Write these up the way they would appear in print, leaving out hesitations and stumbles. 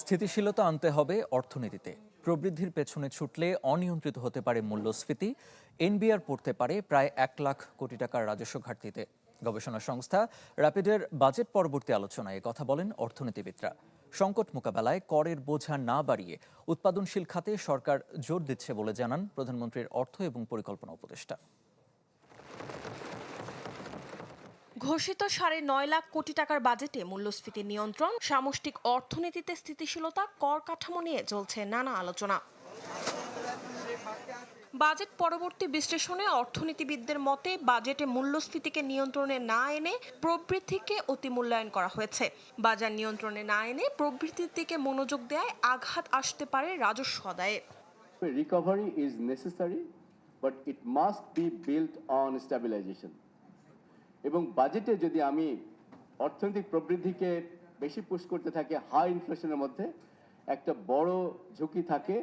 স্থিতিশীলতা আনতে হবে অর্থনীতিতে। প্রবৃদ্ধির পেছনে ছুটলে অনিয়ন্ত্রিত হতে পারে মূল্যস্ফীতি। এনবিআর পড়তে পারে প্রায় 1,00,000 কোটি টাকার রাজস্ব ঘাটতিতে। গবেষণা সংস্থা র্যাপিডের বাজেট পরবর্তী আলোচনায় কথা বলেন অর্থনীতিবিদরা। সংকট মোকাবেলায় করের বোঝা না বাড়িয়ে উৎপাদনশীল খাতে সরকার জোর দিচ্ছে বলে জানান প্রধানমন্ত্রীর অর্থ এবং পরিকল্পনা উপদেষ্টা। ঘোষিত 9.5 লাখ কোটি টাকার বাজেটে মূল্যস্ফীতি নিয়ন্ত্রণ, সামষ্টিক অর্থনীতিতে স্থিতিশীলতা, কর কাঠামো নিয়ে চলছে নানা আলোচনা। বাজেট পরবর্তী বিশ্লেষণে অর্থনীতিবিদদের মতে বাজেটে মূল্যস্ফীতিকে নিয়ন্ত্রণে না এনে প্রবৃদ্ধিকে অতিমূল্যায়ন করা হয়েছে। বাজার নিয়ন্ত্রণে না এনে প্রবৃদ্ধির দিকে মনোযোগ দেওয়ায় আঘাত আসতে পারে রাজস্ব আদায়ে। Recovery is necessary, but it must be built on stabilization. এবং বাজেটে যদি আমি অর্থনৈতিক প্রবৃদ্ধিকে বেশি পুশ করতে থাকি হাই ইনফ্লেশনের মধ্যে, একটা বড় ঝুঁকি থাকে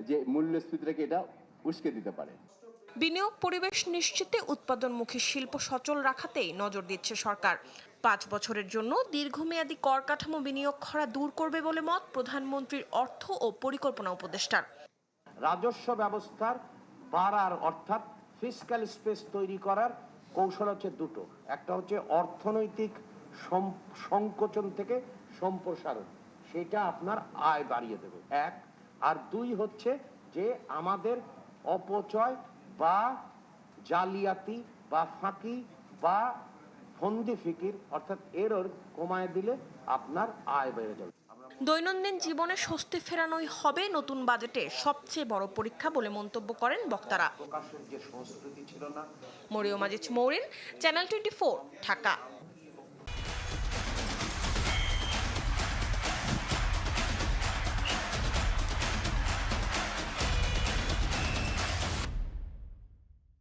যে মূল্যস্ফীতিটাকে এটা উস্কে দিতে পারে। বিনিয়োগ পরিবেশ নিশ্চিতে উৎপাদনমুখী শিল্প সচল রাখাতেই নজর দিচ্ছে সরকার। 5 বছরের জন্য দীর্ঘমেয়াদী কর কাঠামো বিনিয়োগ খরা দূর করবে বলে মত প্রধানমন্ত্রীর অর্থ ও পরিকল্পনা উপদেষ্টার। রাজস্ব ব্যবস্থার বাড়ার অর্থাৎ ফিসক্যাল স্পেস তৈরি করার কৌশল হচ্ছে দুটো। একটা হচ্ছে অর্থনৈতিক সংকোচন থেকে সম্প্রসারণ, সেটা আপনার আয় বাড়িয়ে দেবে এক। আর দুই হচ্ছে যে আমাদের অপচয় বা জালিয়াতি বা ফাঁকি বা ফন্দি ফিকির অর্থাৎ এরর কমায় দিলে আপনার আয় বেড়ে যাবে। দৈনন্দিন জীবনে স্বস্তি ফেরানোই হবে নতুন বাজেটে সবচেয়ে বড় পরীক্ষা বলে মন্তব্য করেন বক্তারা। প্রকাশের যে সংস্কৃতি ছিল না। মরিয়ম আজিজ মৌরিন, চ্যানেল 24, ঢাকা।